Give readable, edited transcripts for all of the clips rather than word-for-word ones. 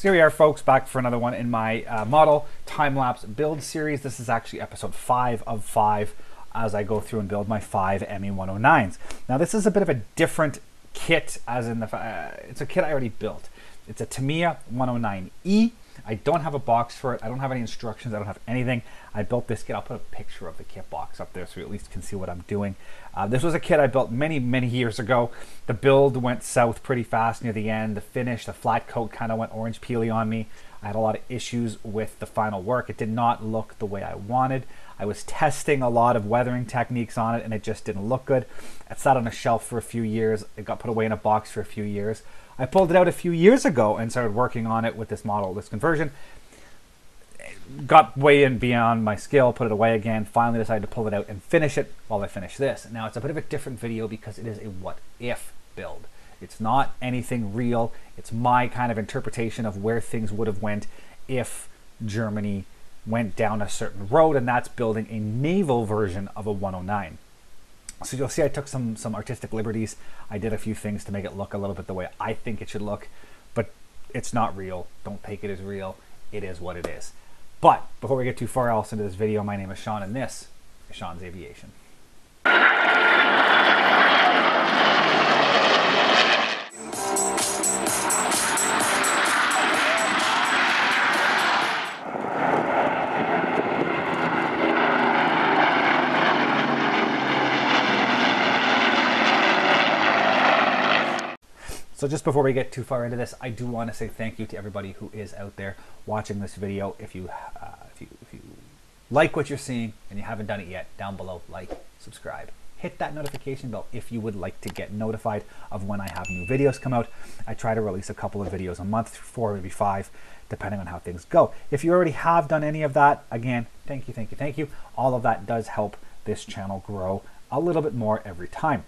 So here we are, folks, back for another one in my model time-lapse build series. This is actually episode 5 of 5 as I go through and build my 5 ME-109s. Now this is a bit of a different kit, as in it's a kit I already built. It's a Tamiya Me-109E. I don't have a box for it. I don't have any instructions. I don't have anything. I built this kit. I'll put a picture of the kit box up there so you at least can see what I'm doing. This was a kit I built many years ago. The build went south pretty fast near the end. The finish, the flat coat kind of went orange peely on me. I had a lot of issues with the final work. It did not look the way I wanted. I was testing a lot of weathering techniques on it and it just didn't look good. It sat on a shelf for a few years. It got put away in a box for a few years. I pulled it out a few years ago and started working on it with this model, this conversion. Got way in beyond my skill, put it away again, finally decided to pull it out and finish it while I finish this. Now it's a bit of a different video because it is a what if build. It's not anything real. It's my kind of interpretation of where things would have went if Germany went down a certain road, and that's building a naval version of a 109. So you'll see I took some artistic liberties. I did a few things to make it look a little bit the way I think it should look, but it's not real. Don't take it as real. It is what it is. But before we get too far else into this video, my name is Sean and this is Sean's Aviation. So just before we get too far into this, I do want to say thank you to everybody who is out there watching this video. If you like what you're seeing and you haven't done it yet, down below, like, subscribe. Hit that notification bell if you would like to get notified of when I have new videos come out. I try to release a couple of videos a month, 4, maybe 5, depending on how things go. If you already have done any of that, again, thank you. All of that does help this channel grow a little bit more every time.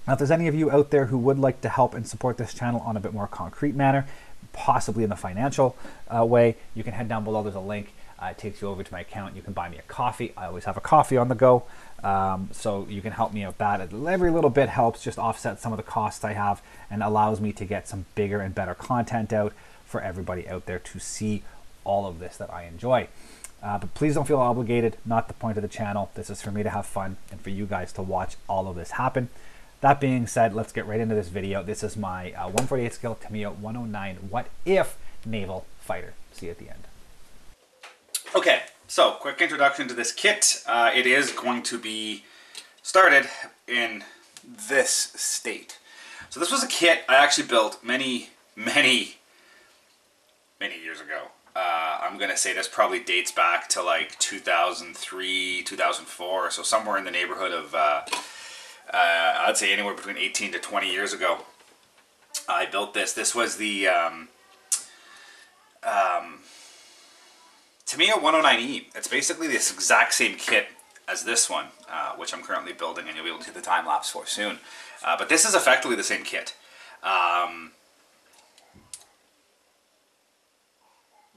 Now, if there's any of you out there who would like to help and support this channel on a bit more concrete manner, possibly in the financial way, you can head down below. There's a link. It takes you over to my account. You can buy me a coffee. I always have a coffee on the go. So you can help me out that. Every little bit helps just offset some of the costs I have and allows me to get some bigger and better content out for everybody out there to see all of this that I enjoy. But please don't feel obligated. Not the point of the channel. This is for me to have fun and for you guys to watch all of this happen. That being said, let's get right into this video. This is my 148 scale Tamiya 109 What If Naval Fighter. See you at the end. Okay, so quick introduction to this kit. It is going to be started in this state. So this was a kit I actually built many years ago. I'm going to say this probably dates back to like 2003, 2004, so somewhere in the neighborhood of I'd say anywhere between 18 to 20 years ago. I built this. This was the Tamiya 109E. It's basically this exact same kit as this one, which I'm currently building, and you'll be able to see the time lapse for soon. But this is effectively the same kit.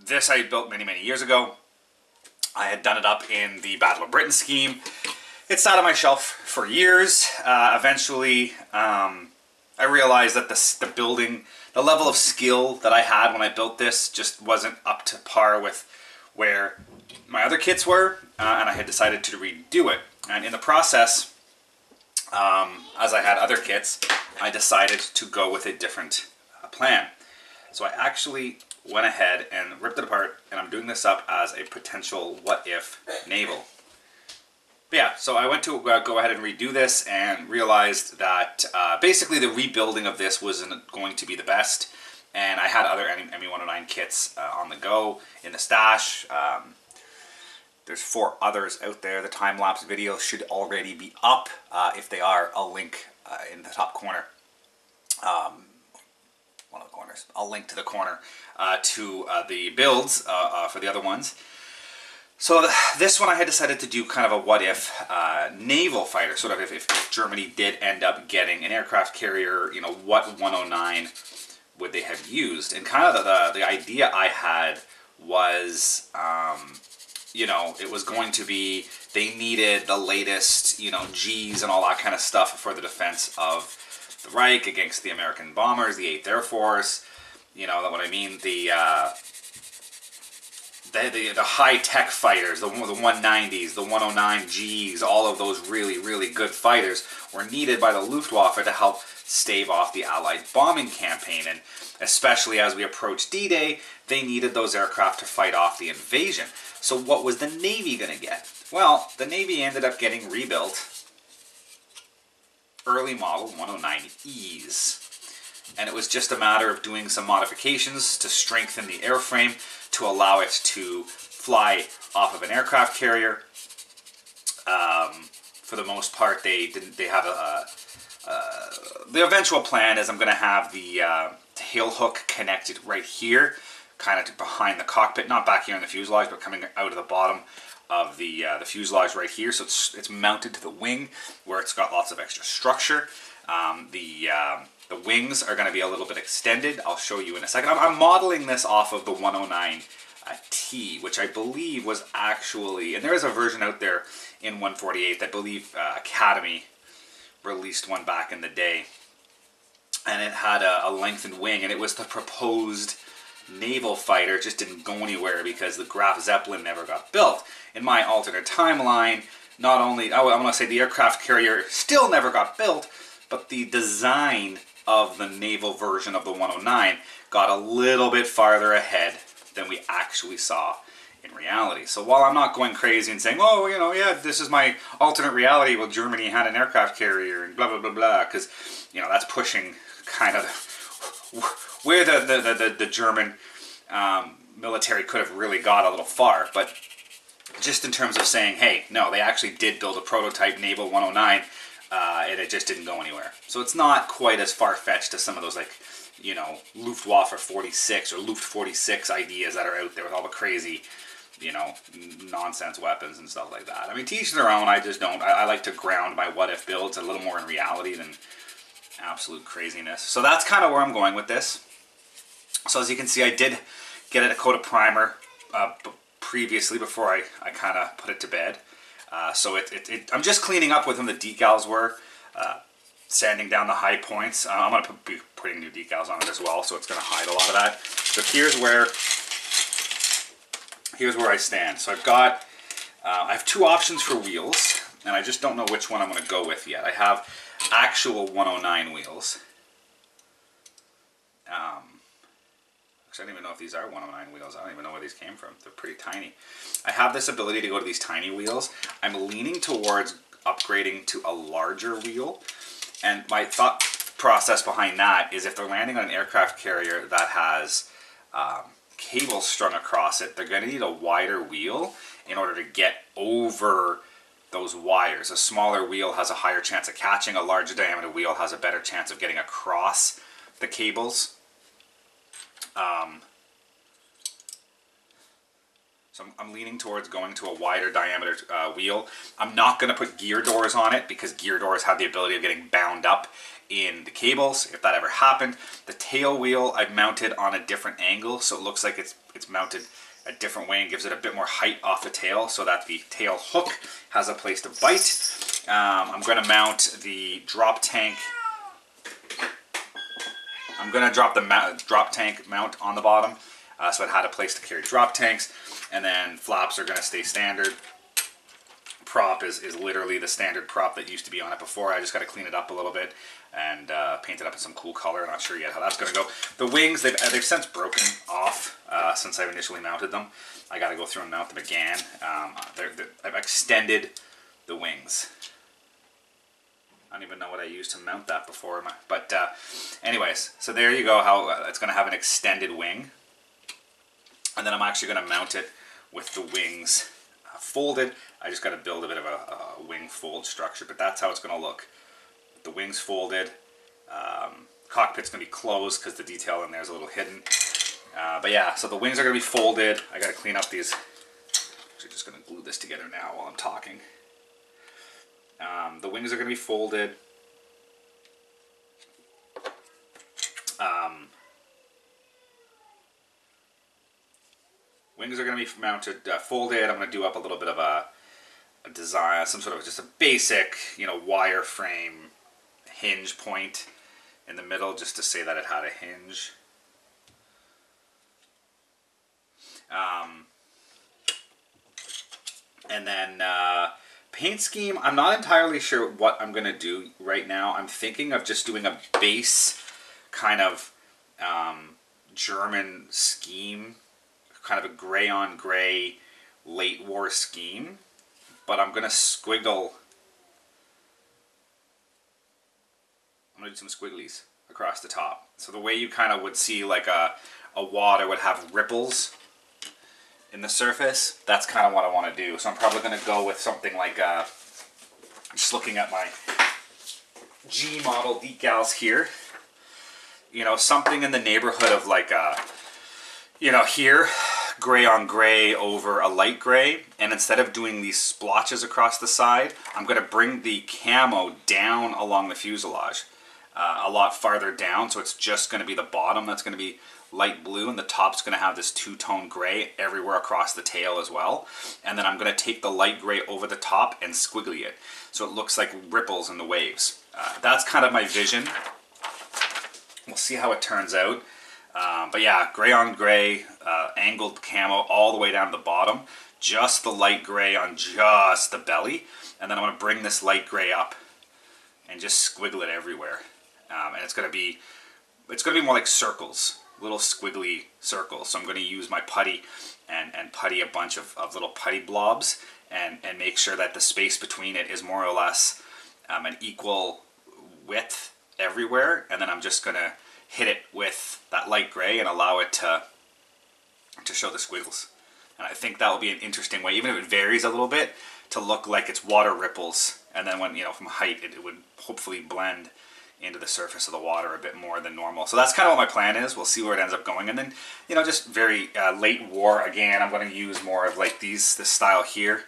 This I built many years ago. I had done it up in the Battle of Britain scheme. It sat on my shelf for years. Eventually, I realized that the level of skill that I had when I built this just wasn't up to par with where my other kits were, and I had decided to redo it. And in the process, as I had other kits, I decided to go with a different plan. So I actually went ahead and ripped it apart, and I'm doing this up as a potential what-if naval. Yeah, so I went to go ahead and redo this and realized that basically the rebuilding of this wasn't going to be the best. And I had other ME-109 kits on the go in the stash. There's 4 others out there. The time-lapse video should already be up. If they are, I'll link in the top corner. One of the corners. I'll link to the corner to the builds for the other ones. So this one I had decided to do kind of a what-if naval fighter, sort of if Germany did end up getting an aircraft carrier, you know, what 109 would they have used? And kind of the idea I had was, you know, it was going to be, they needed the latest, you know, Gs and all that kind of stuff for the defense of the Reich against the American bombers, the 8th Air Force. You know what I mean? The high-tech fighters, the 190s, the 109Gs, all of those really, really good fighters were needed by the Luftwaffe to help stave off the Allied bombing campaign. And especially as we approached D-Day, they needed those aircraft to fight off the invasion. So what was the Navy going to get? Well, the Navy ended up getting rebuilt early model 109Es. And it was just a matter of doing some modifications to strengthen the airframe to allow it to fly off of an aircraft carrier. For the most part, they have the eventual plan is I'm going to have the tail hook connected right here, kind of behind the cockpit, not back here in the fuselage, but coming out of the bottom of the fuselage right here. So it's mounted to the wing where it's got lots of extra structure. The wings are going to be a little bit extended. I'll show you in a second. I'm modeling this off of the 109T, which I believe was actually, and there is a version out there in 148. I believe Academy released one back in the day, and it had a lengthened wing, and it was the proposed naval fighter. It just didn't go anywhere because the Graf Zeppelin never got built. In my alternate timeline, not only, I'm going to say the aircraft carrier still never got built, but the design of the naval version of the 109 got a little bit farther ahead than we actually saw in reality. So while I'm not going crazy and saying, oh, you know, yeah, this is my alternate reality, well, Germany had an aircraft carrier and blah, blah, blah, blah, because, you know, that's pushing kind of where the German military could have really got a little far. But just in terms of saying, hey, no, they actually did build a prototype naval 109, and it just didn't go anywhere. So it's not quite as far-fetched as some of those, like, you know, Luftwaffe 46 or Luft 46 ideas that are out there with all the crazy, you know, nonsense weapons and stuff like that. I mean, to each their own. I just don't. I like to ground my what-if builds a little more in reality than absolute craziness. So that's kind of where I'm going with this. So as you can see, I did get a coat of primer previously before I kind of put it to bed. So I'm just cleaning up with them the decals were, sanding down the high points. I'm going to be putting new decals on it as well, so it's going to hide a lot of that. So here's where I stand. So I have two options for wheels, and I just don't know which one I'm going to go with yet. I have actual 109 wheels. Actually, I don't even know if these are 109 wheels. I don't even know where these came from. They're pretty tiny. I have this ability to go to these tiny wheels. I'm leaning towards upgrading to a larger wheel. And my thought process behind that is if they're landing on an aircraft carrier that has cables strung across it, they're going to need a wider wheel in order to get over those wires. A smaller wheel has a higher chance of catching. A larger diameter wheel has a better chance of getting across the cables. So I'm leaning towards going to a wider diameter wheel. I'm not going to put gear doors on it because gear doors have the ability of getting bound up in the cables if that ever happened. The tail wheel I've mounted on a different angle, so it looks like it's mounted a different way and gives it a bit more height off the tail so that the tail hook has a place to bite. I'm going to mount the drop tank. I'm going to drop the drop tank mount on the bottom so it had a place to carry drop tanks, and then flaps are going to stay standard. Prop is literally the standard prop that used to be on it before. I just got to clean it up a little bit and paint it up in some cool color. I'm not sure yet how that's going to go. The wings, they've since broken off since I've initially mounted them. I got to go through and mount them again. I've extended the wings. I don't even know what I used to mount that before. But anyways, so there you go, how it's going to have an extended wing. And then I'm actually going to mount it with the wings folded. I just got to build a bit of a wing fold structure, but that's how it's going to look. The wings folded. Cockpit's going to be closed because the detail in there is a little hidden. But yeah, so the wings are going to be folded. I got to clean up these. Actually, just going to glue this together now while I'm talking. The wings are going to be folded. Wings are going to be mounted, folded. I'm going to do up a little bit of a design, some sort of just a basic, you know, wireframe hinge point in the middle, just to say that it had a hinge. And then paint scheme, I'm not entirely sure what I'm going to do right now. I'm thinking of just doing a base kind of German scheme, kind of a gray on gray late war scheme. But I'm going to squiggle, I'm going to do some squigglies across the top. So the way you kind of would see like a water would have ripples in the surface, that's kind of what I want to do. So I'm probably going to go with something like, just looking at my G model decals here, you know, something in the neighborhood of like you know, here, gray on gray over a light gray, and instead of doing these splotches across the side, I'm going to bring the camo down along the fuselage, a lot farther down, so it's just going to be the bottom that's going to be light blue, and the top's going to have this two-tone gray everywhere across the tail as well. And then I'm going to take the light gray over the top and squiggly it, so it looks like ripples in the waves. That's kind of my vision. We'll see how it turns out. But yeah, gray on gray, angled camo all the way down to the bottom, just the light gray on just the belly, and then I'm going to bring this light gray up and just squiggle it everywhere. And it's going to be more like circles, little squiggly circles. So I'm going to use my putty and putty a bunch of little putty blobs and make sure that the space between it is more or less an equal width everywhere. And then I'm just going to hit it with that light gray and allow it to show the squiggles. And I think that will be an interesting way, even if it varies a little bit, to look like it's water ripples. And then when, you know, from height, it would hopefully blend into the surface of the water a bit more than normal. So that's kind of what my plan is. We'll see where it ends up going. And then, you know, just very late war, again, I'm going to use more of like this style here.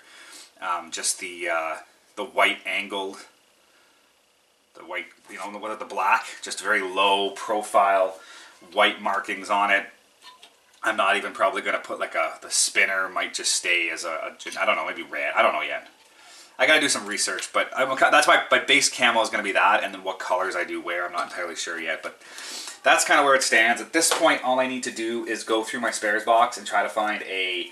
Just the white angled, the white, you know, with the black, just very low profile white markings on it. I'm not even probably going to put like the spinner might just stay as I don't know, maybe red. I don't know yet. I got to do some research, but that's my base camo is going to be that, and then what colors I do wear, I'm not entirely sure yet, but that's kind of where it stands. At this point, all I need to do is go through my spares box and try to find a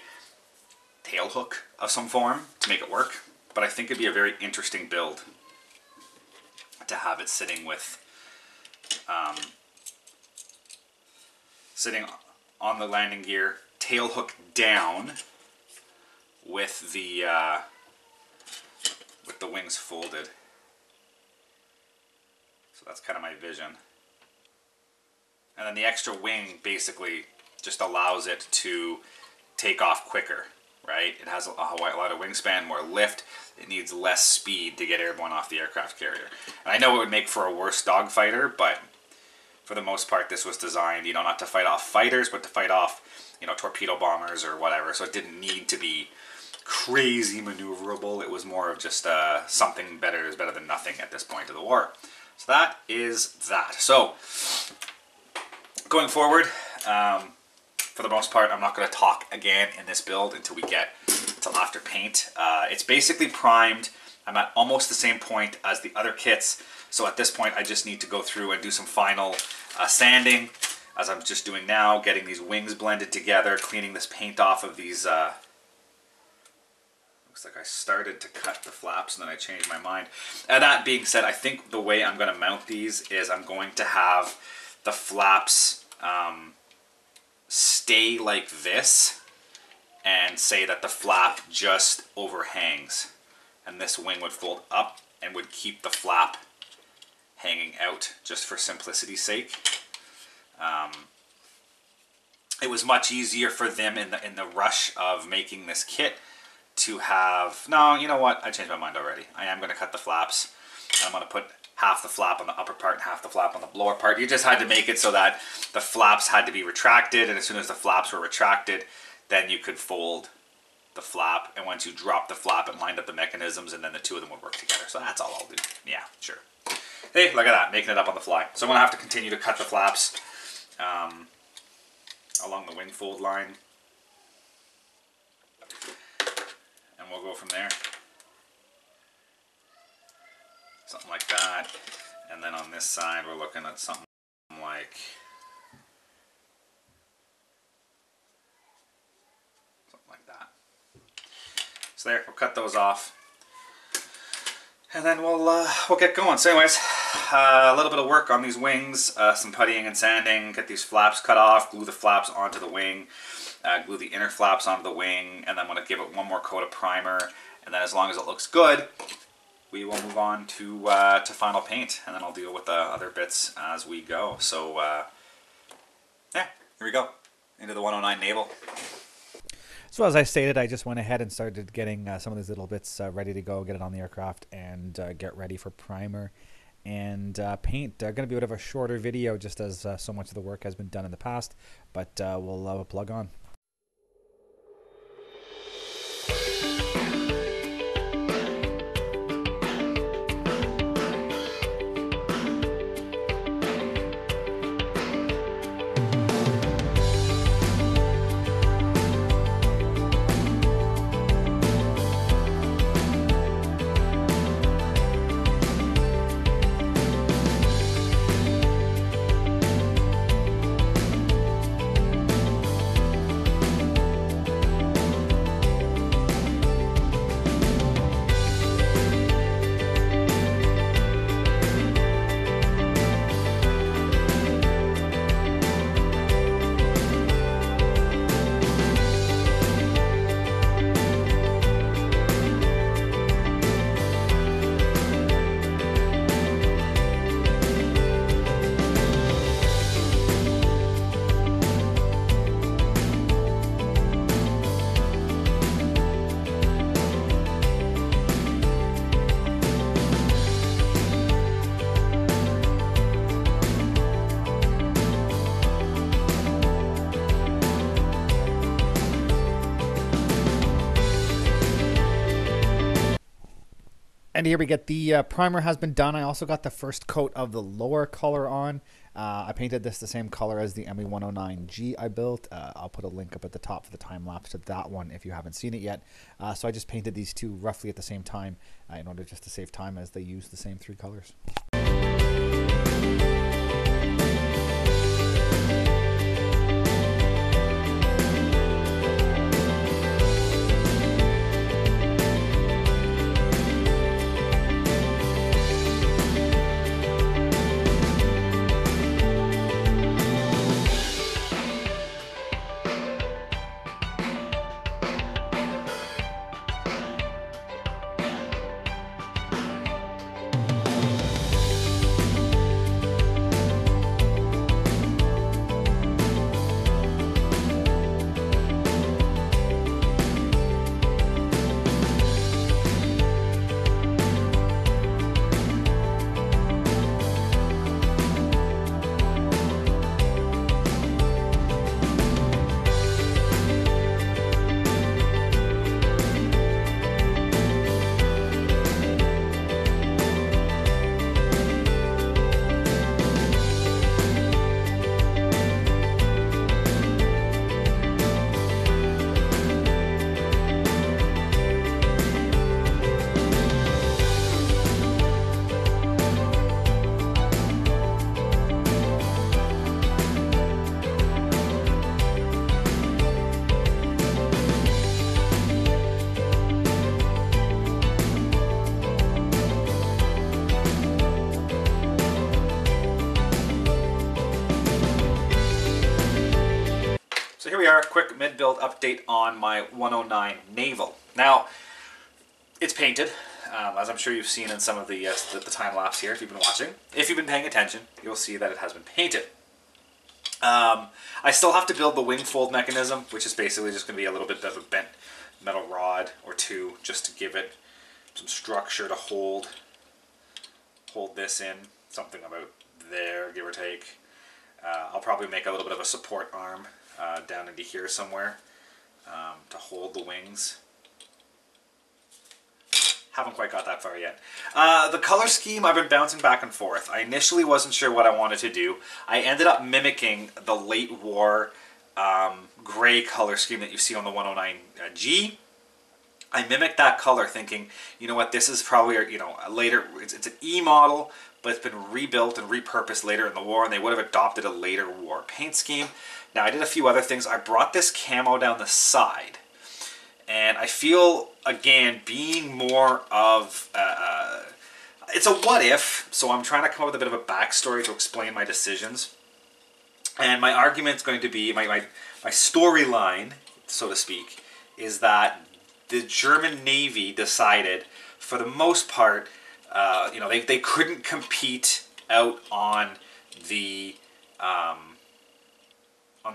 tail hook of some form to make it work, but I think it'd be a very interesting build to have it sitting with, sitting on the landing gear, tail hook down with the wings folded. So that's kind of my vision. And then the extra wing basically just allows it to take off quicker, right? It has a lot of wingspan, more lift. It needs less speed to get airborne off the aircraft carrier. And I know it would make for a worse dogfighter, but for the most part, this was designed, you know, not to fight off fighters, but to fight off, you know, torpedo bombers or whatever. So it didn't need to be crazy maneuverable. It was more of just something better is better than nothing at this point of the war. So that is that. So going forward, for the most part, I'm not going to talk again in this build until we get till after paint. It's basically primed. I'm at almost the same point as the other kits. So at this point, I just need to go through and do some final sanding, as I'm just doing now, getting these wings blended together, cleaning this paint off of these. Looks like I started to cut the flaps and then I changed my mind. And that being said, I think the way I'm going to mount these is I'm going to have the flaps stay like this and say that the flap just overhangs. And this wing would fold up and would keep the flap hanging out, just for simplicity's sake. It was much easier for them in the rush of making this kit to have, no, you know what, I changed my mind already. I am going to cut the flaps. I'm going to put half the flap on the upper part and half the flap on the lower part. You just had to make it so that the flaps had to be retracted, and as soon as the flaps were retracted, then you could fold the flap, and once you drop the flap, it lined up the mechanisms, and then the two of them would work together. So that's all I'll do. Yeah, sure. Hey, look at that, making it up on the fly. So I'm going to have to continue to cut the flaps along the wing fold line. And we'll go from there. Something like that. And then on this side, we're looking at something like So there, we'll cut those off. And then we'll get going. So anyways, a little bit of work on these wings, some puttying and sanding, get these flaps cut off, glue the flaps onto the wing, glue the inner flaps onto the wing, and then I'm going to give it one more coat of primer. And then as long as it looks good, we will move on to final paint, and then I'll deal with the other bits as we go. So yeah, here we go, into the 109 Naval. So as I stated, I just went ahead and started getting some of these little bits ready to go, get it on the aircraft, and get ready for primer and paint. Going to be a bit of a shorter video, just as so much of the work has been done in the past, but we'll plug on. And here we get the primer has been done. I also got the first coat of the lower color on. I painted this the same color as the ME-109G I built. I'll put a link up at the top for the time lapse to that one if you haven't seen it yet. So I just painted these two roughly at the same time in order just to save time, as they use the same three colors. So here we are, a quick mid-build update on my 109 Naval. Now, it's painted, as I'm sure you've seen in some of the time lapse here if you've been watching. If you've been paying attention, you'll see that it has been painted. I still have to build the wing fold mechanism, which is basically just going to be a little bit of a bent metal rod or two, just to give it some structure to hold this in, something about there, give or take. I'll probably make a little bit of a support arm down into here somewhere to hold the wings. Haven't quite got that far yet. The color scheme, I've been bouncing back and forth. I initially wasn't sure what I wanted to do. I ended up mimicking the late war gray color scheme that you see on the 109G. I mimicked that color thinking, you know what, this is probably, you know, later, it's an E model, but it's been rebuilt and repurposed later in the war, and they would have adopted a later war paint scheme. Now, I did a few other things. I brought this camo down the side, And I feel, again, being more of it's a what if, so I'm trying to come up with a bit of a backstory to explain my decisions. And my argument's going to be, my storyline, so to speak, is that the German Navy decided, for the most part, you know, they couldn't compete out on the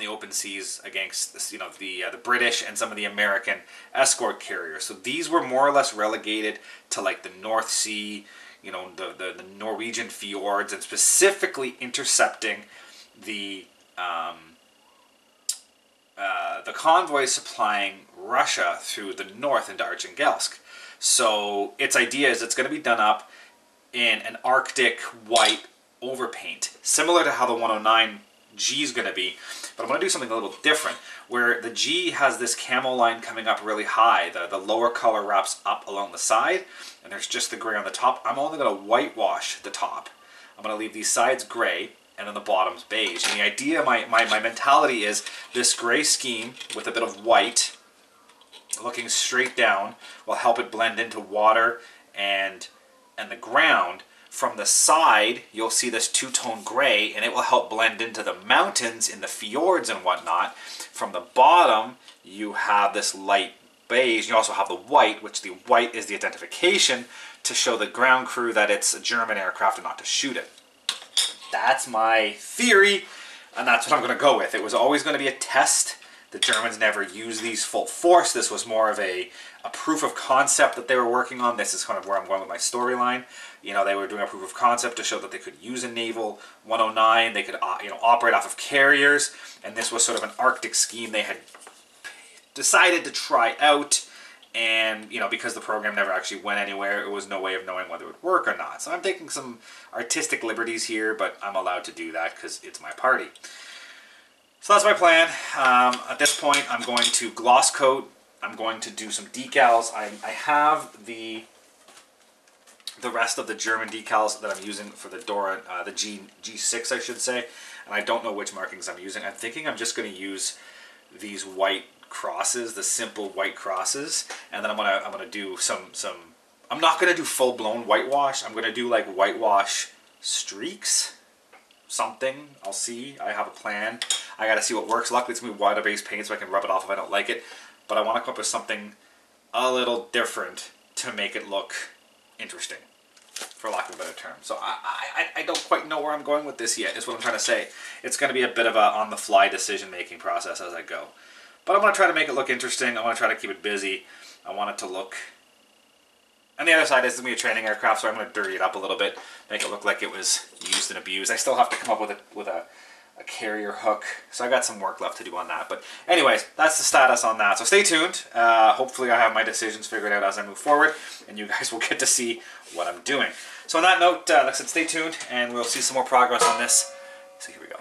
open seas against, you know, the British and some of the American escort carriers. So these were more or less relegated to like the North Sea, you know, the Norwegian fjords, and specifically intercepting the convoys supplying Russia through the north into Archangelsk. So its idea is it's going to be done up in an Arctic white overpaint, similar to how the 109G is going to be, but I'm going to do something a little different, where the G has this camo line coming up really high. The lower color wraps up along the side, and there's just the gray on the top. I'm only going to whitewash the top. I'm going to leave these sides gray, and then the bottom's beige. And the idea, my mentality is this gray scheme with a bit of white looking straight down will help it blend into water and the ground. From the side, you'll see this two-tone gray, and it will help blend into the mountains in the fjords and whatnot. From the bottom, you have this light beige. You also have the white, which the white is the identification to show the ground crew that it's a German aircraft and not to shoot it. That's my theory, and that's what I'm going to go with. It was always going to be a test. The Germans never used these full force. This was more of a proof of concept that they were working on. This is kind of where I'm going with my storyline. You know, they were doing a proof of concept to show that they could use a naval 109. They could, you know, operate off of carriers, and this was sort of an Arctic scheme they had decided to try out. And, you know, because the program never actually went anywhere, it was no way of knowing whether it would work or not. So I'm taking some artistic liberties here, but I'm allowed to do that because it's my party. So that's my plan. At this point, I'm going to gloss coat. I'm going to do some decals. I have the rest of the German decals that I'm using for the Dora, the G6, I should say. And I don't know which markings I'm using. I'm thinking I'm just going to use these white crosses, the simple white crosses, and then I'm gonna do some. I'm not gonna do full blown whitewash. I'm gonna do like whitewash streaks, something. I'll see. I have a plan. I gotta see what works. Luckily, it's gonna be water based paint, so I can rub it off if I don't like it. But I want to come up with something a little different to make it look interesting, for lack of a better term. So I don't quite know where I'm going with this yet. Is what I'm trying to say. It's gonna be a bit of a on the fly decision making process as I go. But I want to try to make it look interesting. I want to try to keep it busy. I want it to look... And the other side is going to be a training aircraft, so I'm going to dirty it up a little bit, make it look like it was used and abused. I still have to come up with a carrier hook, so I got some work left to do on that. But anyways, that's the status on that. So stay tuned. Hopefully I have my decisions figured out as I move forward, and you guys will get to see what I'm doing. So on that note, like I said, stay tuned, and we'll see some more progress on this. So here we go.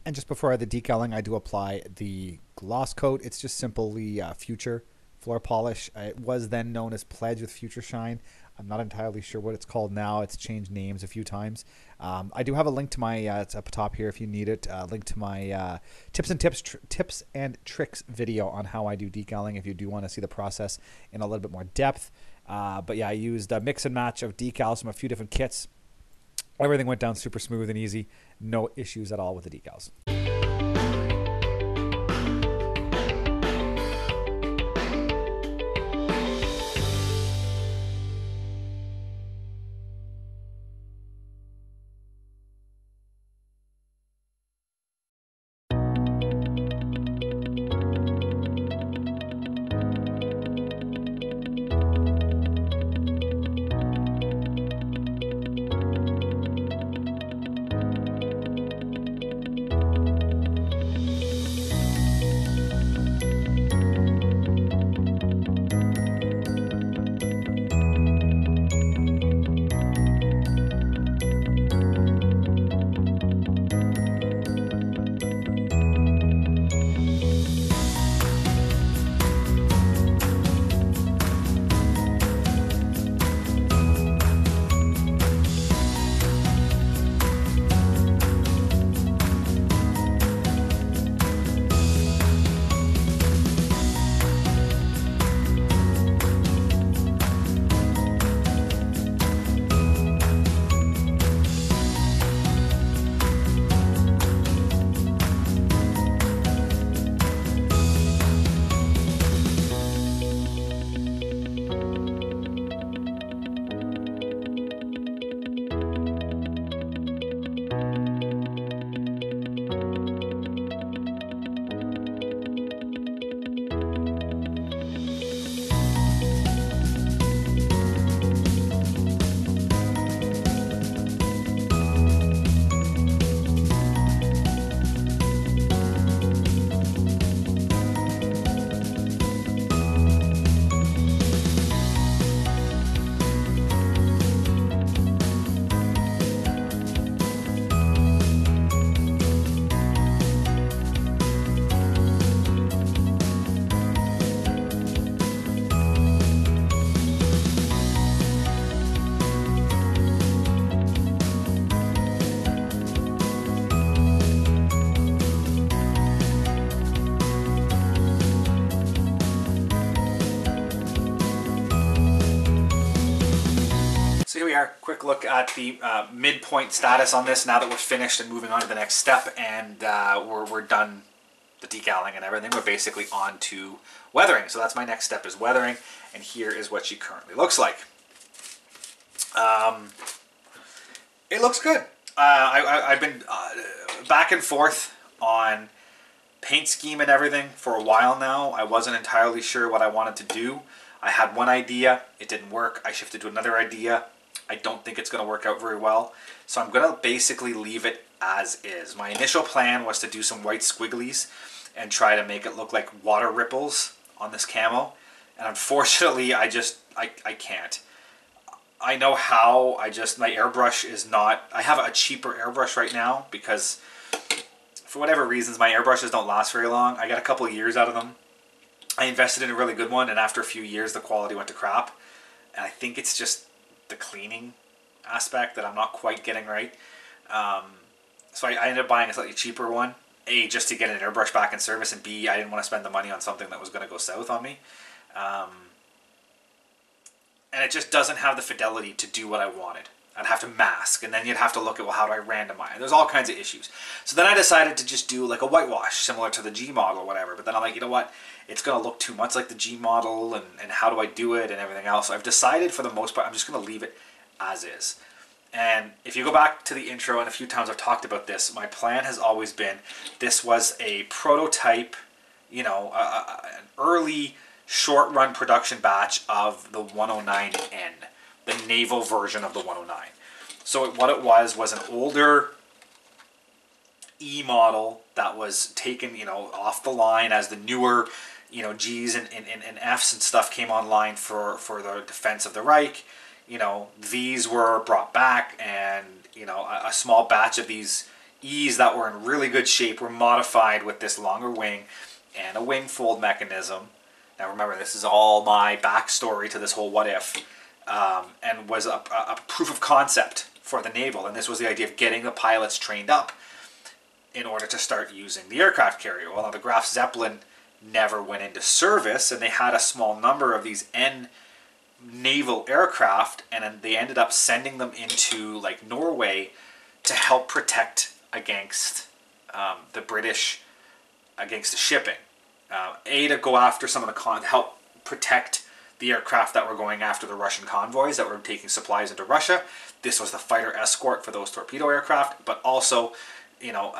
And just before I have the decaling, I do apply the gloss coat. It's just simply Future floor polish. It was then known as Pledge with Future Shine. I'm not entirely sure what it's called now. It's changed names a few times. I do have a link to my, it's up top here if you need it, link to my tips and tricks video on how I do decaling if you do want to see the process in a little bit more depth. But yeah, I used a mix and match of decals from a few different kits. Everything went down super smooth and easy. No issues at all with the decals. there. Quick look at the midpoint status on this now that we're finished and moving on to the next step, and we're done the decaling and everything. We're basically on to weathering. So that's my next step, is weathering, and here is what she currently looks like. It looks good. I've been back and forth on paint scheme and everything for a while now. I wasn't entirely sure what I wanted to do. I had one idea, it didn't work. I shifted to another idea. I don't think it's going to work out very well. So I'm going to basically leave it as is. My initial plan was to do some white squigglies and try to make it look like water ripples on this camo. And unfortunately, I can't. I know how, my airbrush is not, I have a cheaper airbrush right now because for whatever reasons, my airbrushes don't last very long. I got a couple of years out of them. I invested in a really good one, and after a few years, the quality went to crap. And I think it's just the cleaning aspect that I'm not quite getting right. So I ended up buying a slightly cheaper one. A, just to get an airbrush back in service, and B, I didn't want to spend the money on something that was going to go south on me. And it just doesn't have the fidelity to do what I wanted. I'd have to mask, and then you'd have to look at, well, how do I randomize? There's all kinds of issues. So then I decided to just do like a whitewash, similar to the G model or whatever. But then I'm like, you know what? It's going to look too much like the G model, and how do I do it and everything else. So I've decided for the most part, I'm just going to leave it as is. And if you go back to the intro, and a few times I've talked about this, my plan has always been, this was a prototype, you know, an early short-run production batch of the 109N. The naval version of the 109. So what it was an older E model that was taken, you know, off the line as the newer, you know, G's and F's and stuff came online for the defense of the Reich. You know, these were brought back, and, you know, a small batch of these E's that were in really good shape were modified with this longer wing and a wing fold mechanism. Now remember, this is all my backstory to this whole what if. And was a proof of concept for the naval, and this was the idea of getting the pilots trained up in order to start using the aircraft carrier. Well, now the Graf Zeppelin never went into service, and they had a small number of these N naval aircraft, and then they ended up sending them into like Norway to help protect against the British, against the shipping. To go after some of the help protect the aircraft that were going after the Russian convoys that were taking supplies into Russia. This was the fighter escort for those torpedo aircraft, but also, you know,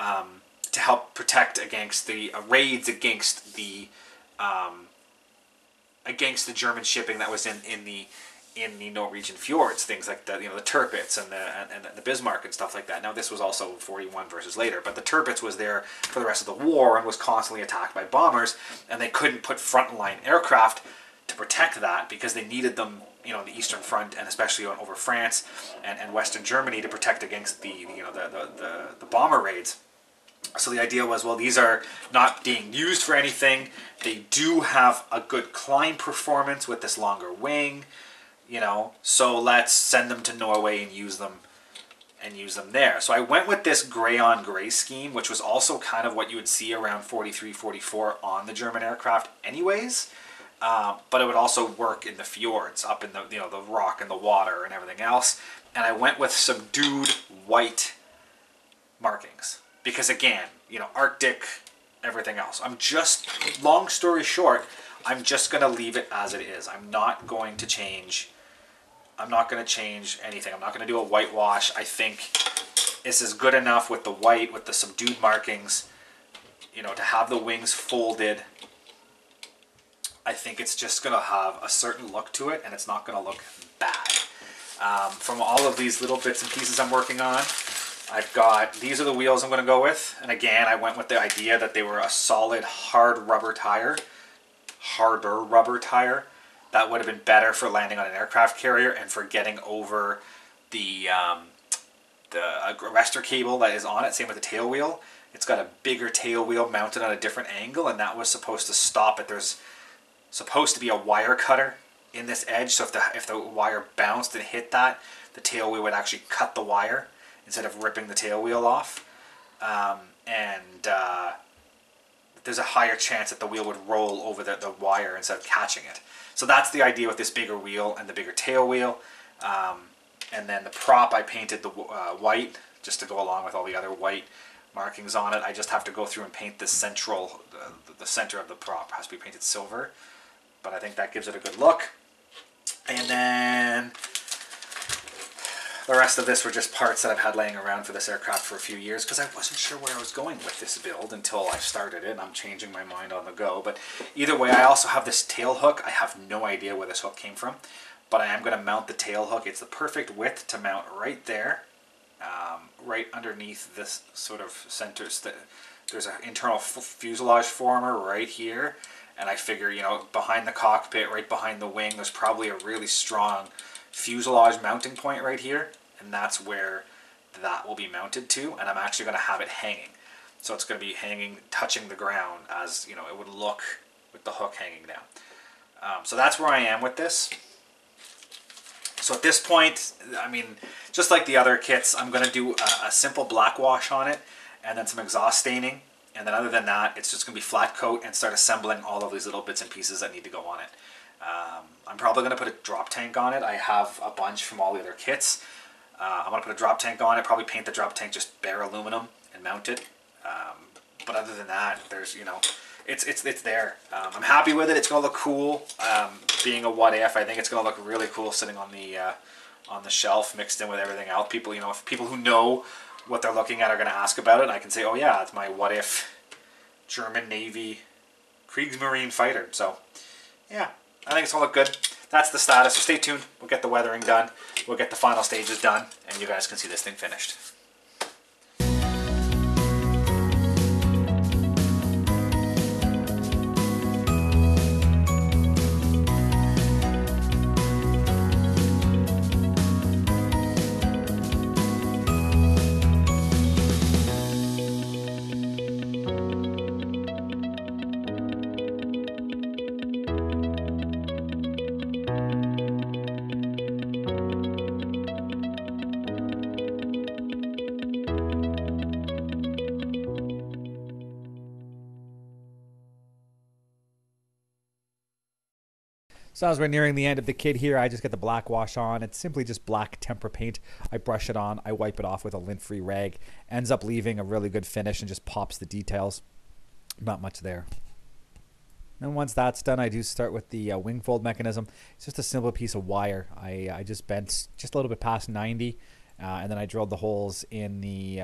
to help protect against the raids against the German shipping that was in the Norwegian fjords, things like the, you know, the Tirpitz and the Bismarck and stuff like that. Now this was also 41 versus later, but the Tirpitz was there for the rest of the war and was constantly attacked by bombers, and they couldn't put frontline aircraft to protect that because they needed them, you know, on the Eastern Front, and especially over France and Western Germany, to protect against the, you know, the bomber raids. So the idea was, well, these are not being used for anything. They do have a good climb performance with this longer wing, you know, so let's send them to Norway and use them there. So I went with this gray on gray scheme, which was also kind of what you would see around 43, 44 on the German aircraft anyways. But it would also work in the fjords, up in the, you know, the rock and the water and everything else. And I went with subdued white markings because, again, you know, Arctic, everything else. Long story short, I'm just going to leave it as it is. I'm not going to change. I'm not going to change anything. I'm not going to do a whitewash. I think this is good enough with the white, with the subdued markings, you know, to have the wings folded. I think it's just going to have a certain look to it, and it's not going to look bad. From all of these little bits and pieces I'm working on, I've got, these are the wheels I'm going to go with. And again, I went with the idea that they were a solid, harder rubber tire. That would have been better for landing on an aircraft carrier and for getting over the arrestor cable that is on it. Same with the tail wheel. It's got a bigger tail wheel mounted on a different angle, and that was supposed to stop it. There's supposed to be a wire cutter in this edge, so if the wire bounced and hit that, the tail wheel would actually cut the wire instead of ripping the tail wheel off. There's a higher chance that the wheel would roll over the wire instead of catching it. So that's the idea with this bigger wheel and the bigger tail wheel. And then the prop, I painted the white just to go along with all the other white markings on it. I just have to go through and paint the central, the center of the prop has to be painted silver. But I think that gives it a good look. And then the rest of this were just parts that I've had laying around for this aircraft for a few years because I wasn't sure where I was going with this build until I started it, and I'm changing my mind on the go. But either way, I also have this tail hook. I have no idea where this hook came from, but I am going to mount the tail hook. It's the perfect width to mount right there, right underneath this sort of center. There's an internal fuselage former right here, and I figure, you know, behind the cockpit, right behind the wing, there's probably a really strong fuselage mounting point right here, and that's where that will be mounted to, and I'm actually going to have it hanging. So it's going to be hanging, touching the ground, as you know, it would look with the hook hanging down. So that's where I am with this. So at this point, I mean, just like the other kits, I'm going to do a simple black wash on it, and then some exhaust staining, and then other than that, it's just going to be flat coat and start assembling all of these little bits and pieces that need to go on it. I'm probably going to put a drop tank on it. I have a bunch from all the other kits. I'm going to put a drop tank on it, probably paint the drop tank just bare aluminum and mount it. But other than that, there's, you know, it's there. I'm happy with it. It's going to look cool. Being a what if, I think it's going to look really cool sitting on the shelf mixed in with everything else. People, you know, if people who know what they're looking at are going to ask about it, I can say, oh yeah, it's my what if German Navy Kriegsmarine fighter. So yeah, I think it's going to look good. That's the status, so stay tuned. We'll get the weathering done. We'll get the final stages done, and you guys can see this thing finished. So as we're nearing the end of the kit here, I just get the black wash on. It's simply just black tempera paint. I brush it on, I wipe it off with a lint-free rag. Ends up leaving a really good finish and just pops the details. Not much there. And once that's done, I do start with the wing fold mechanism. It's just a simple piece of wire. I just bent just a little bit past 90, and then I drilled the holes in the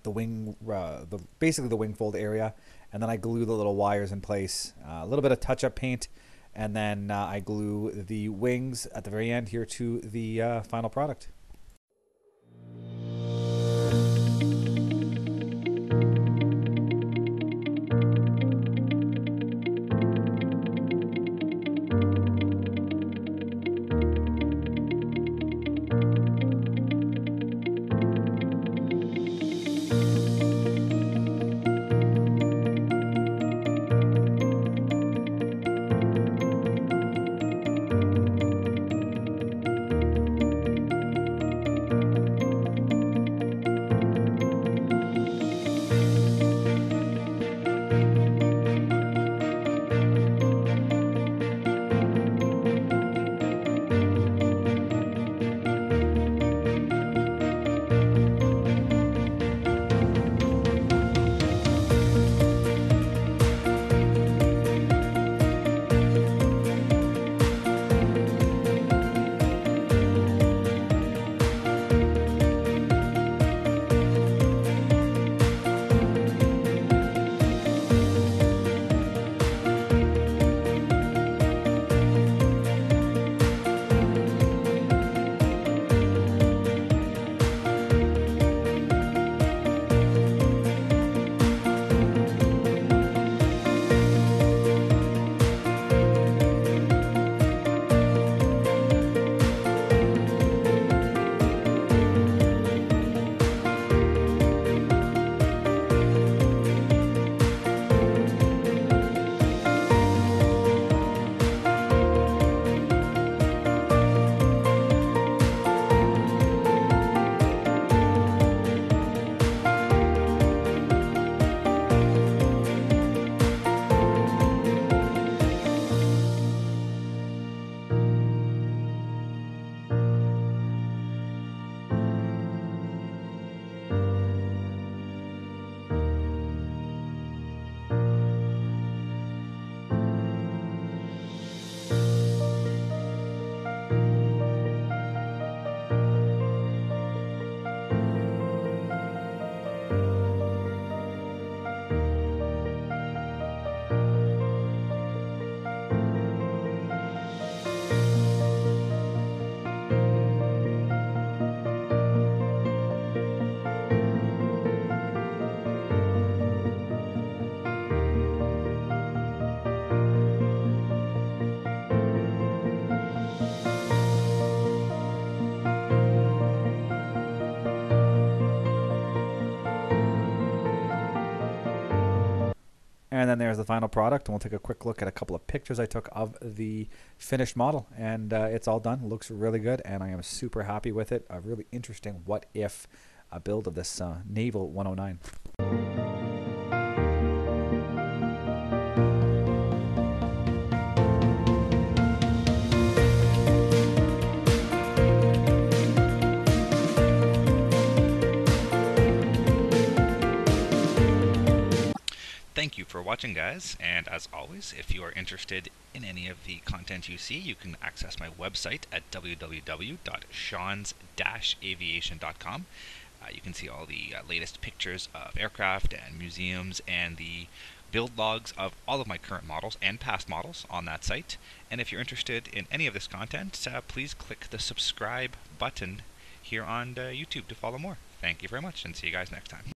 wing, basically the wing fold area, and then I glue the little wires in place. A little bit of touch-up paint, and then I glue the wings at the very end here to the final product. And then there's the final product, and we'll take a quick look at a couple of pictures I took of the finished model. And it's all done. It looks really good, and I am super happy with it. A really interesting what-if build of this naval 109. Thank you for watching, guys, and as always, if you are interested in any of the content you see, you can access my website at www.seans-aviation.com. You can see all the latest pictures of aircraft and museums and the build logs of all of my current models and past models on that site. And if you're interested in any of this content, please click the subscribe button here on YouTube to follow more. Thank you very much, and see you guys next time.